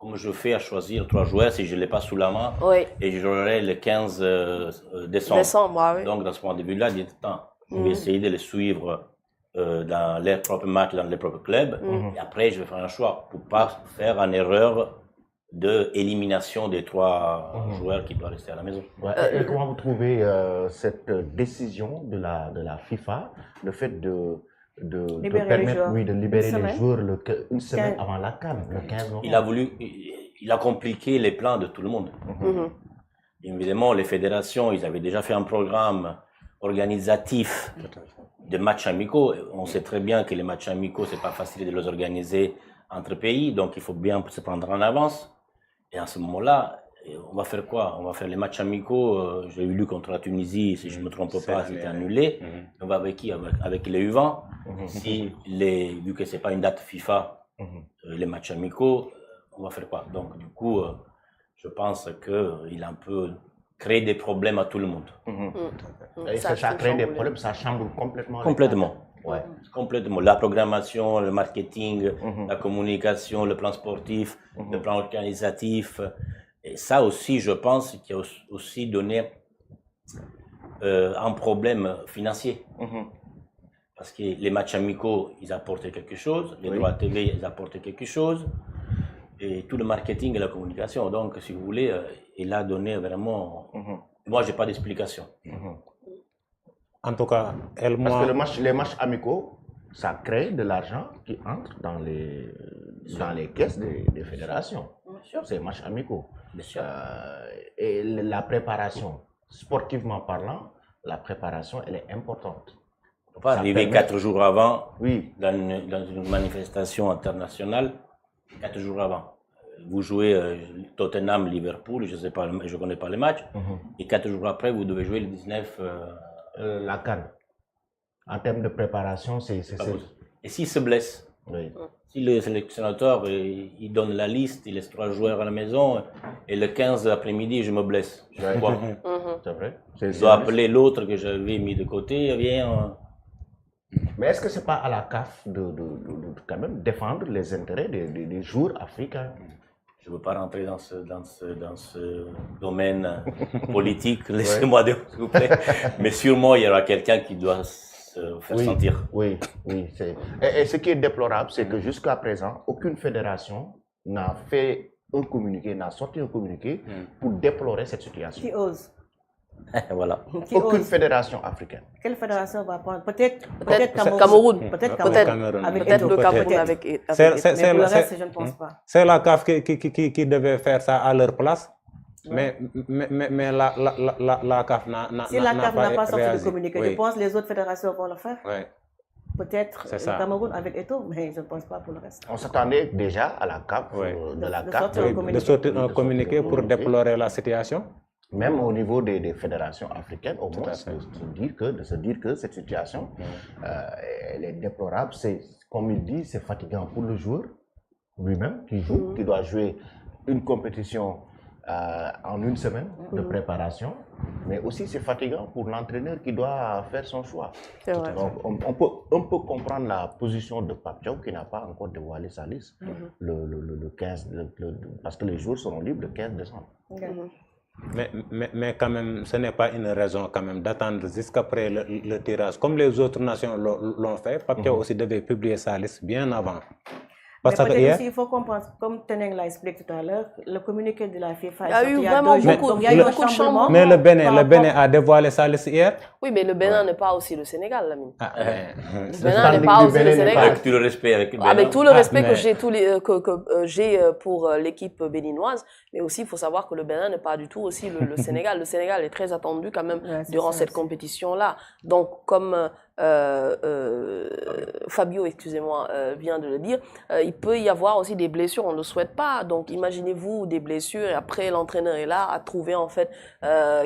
comme je fais à choisir 3 joueurs si je ne l'ai pas sous la main, et je jouerai le 15 décembre. Donc, dans ce point de vue-là, je vais essayer de les suivre dans leurs propres matchs, dans les propres clubs, et après, je vais faire un choix pour ne pas faire une erreur d'élimination des 3 joueurs qui doivent rester à la maison. Et comment vous trouvez cette décision de la FIFA, le fait de permettre de libérer les joueurs une semaine avant la CAN, le 15 novembre? Il a compliqué les plans de tout le monde. Évidemment, les fédérations, ils avaient déjà fait un programme organisatif de matchs amicaux. On sait très bien que les matchs amicaux, c'est pas facile de les organiser entre pays, donc il faut bien se prendre en avance. Et à ce moment-là, on va faire quoi? On va faire les matchs amicaux. J'ai lu contre la Tunisie, si je ne me trompe pas, c'était annulé. On va avec qui? Avec les U20. Vu que ce n'est pas une date FIFA, les matchs amicaux, on va faire quoi? Donc, du coup, je pense qu'il a un peu créé des problèmes à tout le monde. Et ça crée des problèmes, ça chamboule complètement. Complètement. La programmation, le marketing, la communication, le plan sportif, le plan organisatif. Et ça aussi, je pense qu'il a aussi donné un problème financier. Parce que les matchs amicaux, ils apportaient quelque chose, les droits TV, ils apportaient quelque chose, et tout le marketing et la communication. Donc, si vous voulez, il a donné vraiment... Moi, je n'ai pas d'explication. En tout cas, parce que les matchs amicaux, ça crée de l'argent qui entre dans les caisses des fédérations. Ces matchs amicaux. Et la préparation, sportivement parlant, la préparation, elle est importante. On ne peut pas arriver 4 jours avant dans une manifestation internationale, 4 jours avant. Vous jouez Tottenham, Liverpool, je ne connais pas les matchs, et 4 jours après, vous devez jouer le 19... la CAN. En termes de préparation, c'est ça. Et s'il se blesse, si le sélectionneur il donne la liste, il laisse 3 joueurs à la maison, et le 15 après-midi, je me blesse. Je fais quoi? C'est vrai. Je dois appeler l'autre que j'avais mis de côté, viens. Mais est-ce que ce n'est pas à la CAF de quand même défendre les intérêts des joueurs africains? Je ne veux pas rentrer dans ce domaine politique, laissez-moi dire, s'il vous plaît. Mais sûrement, il y aura quelqu'un qui doit se faire sentir. Oui. Et ce qui est déplorable, c'est que jusqu'à présent, aucune fédération n'a fait un communiqué, n'a sorti un communiqué pour déplorer cette situation. Qui ose? Voilà. Aucune fédération africaine. Quelle fédération va prendre? Peut-être Cameroun. Peut-être Cameroun. Avec le Cameroun avec mais pour le reste, je ne pense pas. C'est la CAF qui devait faire ça à leur place. Mais la CAF n'a pas Si la CAF n'a pas sorti de communiqué, je pense que les autres fédérations vont le faire. Peut-être le Cameroun avec Eto'o, mais je ne pense pas pour le reste. On s'attendait déjà à la CAF, de sortir un communiqué pour déplorer la situation. Même au niveau des fédérations africaines, au moins, de se dire que cette situation, elle est déplorable. Comme il dit, c'est fatigant pour le joueur lui-même qui joue, qui doit jouer une compétition en une semaine de préparation, mais aussi c'est fatigant pour l'entraîneur qui doit faire son choix. Donc on peut comprendre la position de Pape Thiaw qui n'a pas encore dévoilé sa liste le 15, parce que les joueurs seront libres le 15 décembre. Mais quand même, ce n'est pas une raison quand même d'attendre jusqu'après le tirage. Comme les autres nations l'ont fait, Pape Thiaw aussi devait publier sa liste bien avant. Mais peut-être aussi, il faut comprendre, comme Teneng l'a expliqué tout à l'heure, le communiqué de la FIFA... Il y a eu vraiment beaucoup de changements. Mais le Bénin a dévoilé sa liste hier. Oui, mais le Bénin n'est pas aussi le Sénégal, Lamine. Le Bénin n'est pas aussi le Sénégal. Avec tout le respect avec tout le respect que j'ai pour l'équipe béninoise, mais aussi il faut savoir que le Bénin n'est pas du tout aussi le Sénégal. Le Sénégal est très attendu quand même durant cette compétition-là. Donc, comme Fabio, excusez-moi, vient de le dire, il peut y avoir aussi des blessures, on ne le souhaite pas. Donc, imaginez-vous des blessures et après l'entraîneur est là à trouver en fait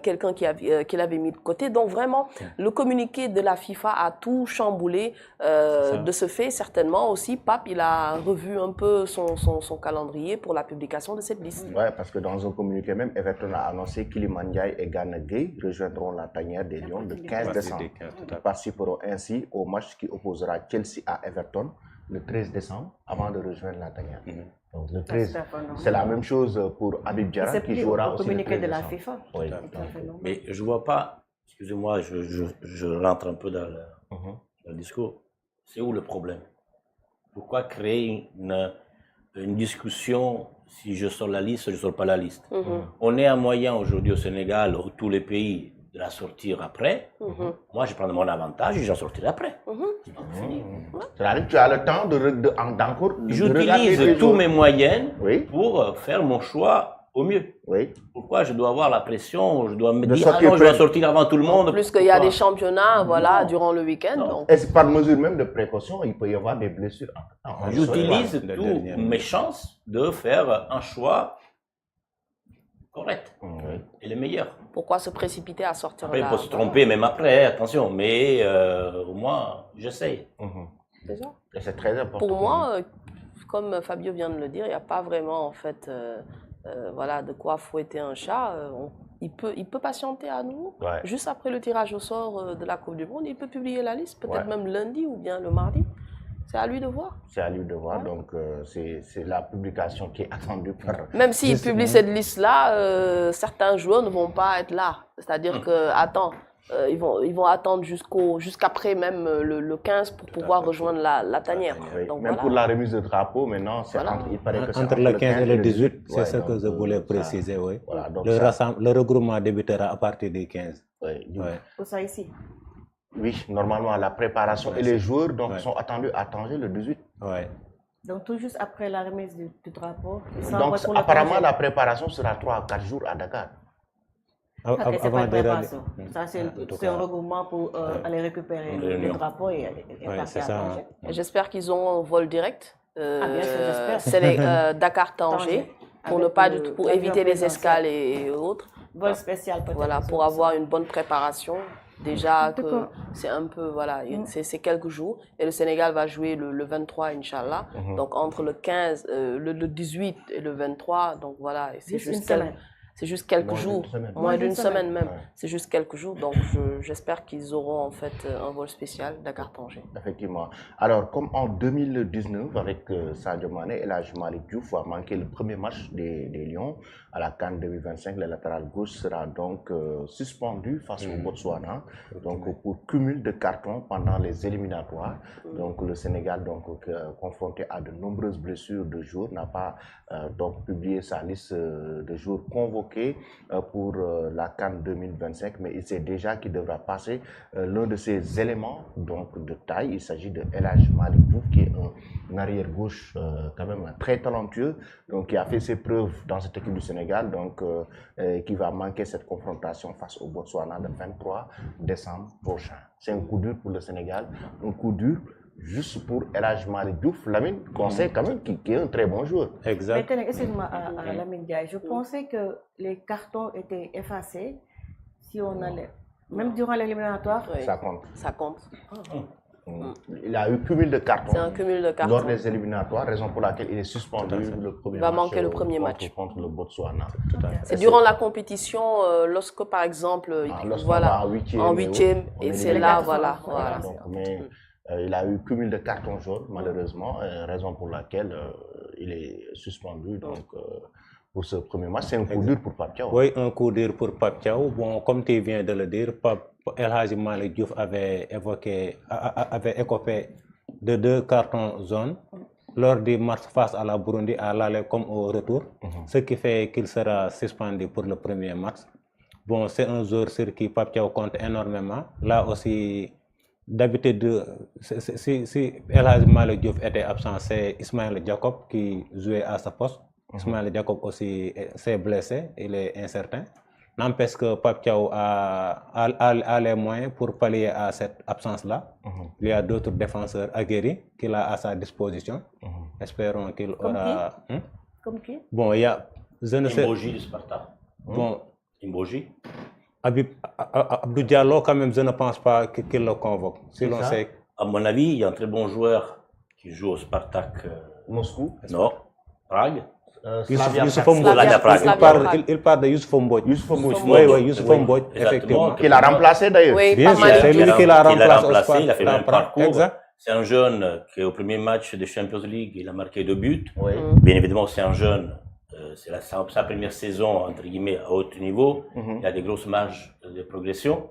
quelqu'un qu'il avait mis de côté. Donc, vraiment, le communiqué de la FIFA a tout chamboulé de ce fait. Certainement aussi, Pape, il a revu un peu son calendrier pour la publication de cette liste. Oui, parce que dans un communiqué même, Everton a annoncé qu'Iliman Ndiaye et Gana Gueye rejoindront la tanière des Lions le 15 décembre. Ils participeront ainsi au match qui opposera Chelsea à Everton le 13 décembre avant de rejoindre la tanière. Donc le 13, c'est la même chose pour Habib Diarra qui jouera aussi le 13 de la FIFA. Oui. Mais je ne vois pas, excusez-moi, je rentre un peu dans le discours. C'est où le problème? Pourquoi créer une discussion si je sors la liste ou je ne sors pas la liste? On est un moyen aujourd'hui au Sénégal, ou tous les pays, de la sortir après. Moi, je prends mon avantage et j'en sortirai après. C'est-à-dire que tu as le temps d'encore... J'utilise tous mes moyens pour faire mon choix au mieux. Pourquoi je dois avoir la pression? Je dois me dire, ah non, je dois sortir avant tout le monde. Plus qu'il y a des championnats durant le week-end. Et par mesure même de précaution, il peut y avoir des blessures. J'utilise toutes mes chances de faire un choix correct et le meilleur. Pourquoi se précipiter à sortir après, il faut se tromper même après, attention, mais au moins, j'essaye. Déjà. Et c'est très important. Pour moi, comme Fabio vient de le dire, il n'y a pas vraiment en fait de quoi fouetter un chat. Il peut patienter à nous. Juste après le tirage au sort de la Coupe du Monde, il peut publier la liste, peut-être même lundi ou bien le mardi. C'est à lui de voir. C'est à lui de voir, donc c'est la publication qui est attendue par... Même s'il publie cette liste-là, certains joueurs ne vont pas être là. C'est-à-dire ils vont attendre jusqu'après même le 15 pour pouvoir rejoindre la tanière. Donc, même pour la remise de drapeau, maintenant, il paraît que c'est entre le 15 et le 18, c'est ce que je voulais préciser. Voilà, donc le regroupement débutera à partir du 15. Pour ça ici. Oui, normalement, la préparation et les joueurs sont attendus à Tanger le 18. Donc, tout juste après la remise du drapeau. Donc, apparemment, la préparation sera 3 à 4 jours à Dakar. C'est pas une préparation. Ça, c'est un regroupement pour aller récupérer le drapeau et partir à Tanger. J'espère qu'ils auront un vol direct. Bien sûr, j'espère. C'est Dakar-Tanger, pour éviter les escales et autres. Vol spécial peut-être. Voilà, pour avoir une bonne préparation. Déjà que c'est un peu, c'est quelques jours. Et le Sénégal va jouer le 23, Inch'Allah. Donc entre le 15, le 18 et le 23, donc voilà. C'est juste quelques jours, moins d'une semaine même. C'est juste quelques jours, donc j'espère qu'ils auront en fait un vol spécial Dakar-Tanger. Effectivement. Alors, comme en 2019, avec Sadio Mané, El Hadji Malick Diouf a manqué le premier match des Lions à la CAN 2025, le latéral gauche sera donc suspendu face au Botswana, donc pour cumul de cartons pendant les éliminatoires. Donc le Sénégal, confronté à de nombreuses blessures de joueurs, n'a pas donc publié sa liste de joueurs convoqués pour la CAN 2025, mais il sait déjà qu'il devra passer l'un de ces éléments donc de taille. Il s'agit de El Hadji Malick Diouf, qui est un arrière gauche quand même très talentueux, donc qui a fait ses preuves dans cette équipe du Sénégal, donc qui va manquer cette confrontation face au Botswana le 23 décembre prochain. C'est un coup dur pour le Sénégal, un coup dur juste pour El Hadji Malick Diouf, Lamine, qu'on sait quand même qui est un très bon joueur. Exact. Maintenant, excuse-moi, Lamine Diaye, je pensais que les cartons étaient effacés si on allait, même durant l'éliminatoire. Ça compte. Ça compte. Il a eu cumul de cartons. C'est un cumul de cartons. Lors des éliminatoires, raison pour laquelle il est suspendu le premier match. Il va manquer le premier match. Contre le Botswana. C'est durant la compétition, lorsque par exemple, en huitième, et c'est là, voilà. Mais il a eu cumul de cartons jaunes, malheureusement, raison pour laquelle il est suspendu. Donc, pour ce premier match, c'est un coup dur pour Pape Thiaw. Oui, un coup dur pour Pape Thiaw. Bon, comme tu viens de le dire, El Hadji Malick Diouf avait écopé de 2 cartons jaunes lors du match face à la Burundi à l'aller comme au retour, ce qui fait qu'il sera suspendu pour le premier match. Bon, c'est un joueur sur qui Pape Thiaw compte énormément. Là aussi, d'habitude, si El Hadji Malick Diouf était absent, c'est Ismaël Jacob qui jouait à sa poste. Ismaël Jacob aussi s'est blessé, il est incertain. N'empêche que Pape Thiaw a les moyens pour pallier à cette absence-là. Il y a d'autres défenseurs aguerris qu'il a à sa disposition. Espérons qu'il aura... Comme qui? Bon, il y a... Imboji du Sparta. Bon. Imboji. Abdou Diallo, quand même, je ne pense pas qu'il le convoque. Si l'on sait... À mon avis, il y a un très bon joueur qui joue au Spartak. Moscou? Non, Prague. Il parle de Youssouf Mbodj. Oui, Youssouf Mbodj, effectivement. Qui l'a remplacé d'ailleurs. Oui, bien sûr, c'est lui qui l'a remplacé. Il a fait le même parcours. Exact. C'est un jeune qui, au premier match de Champions League, il a marqué 2 buts. Oui. Bien évidemment, c'est un jeune, c'est sa première saison, entre guillemets, à haut niveau. Il a des grosses marges de progression.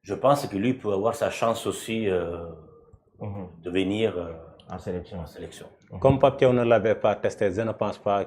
Je pense que lui peut avoir sa chance aussi de venir en sélection. en sélection. Comme Pape Thiaw ne l'avait pas testé, je ne pense pas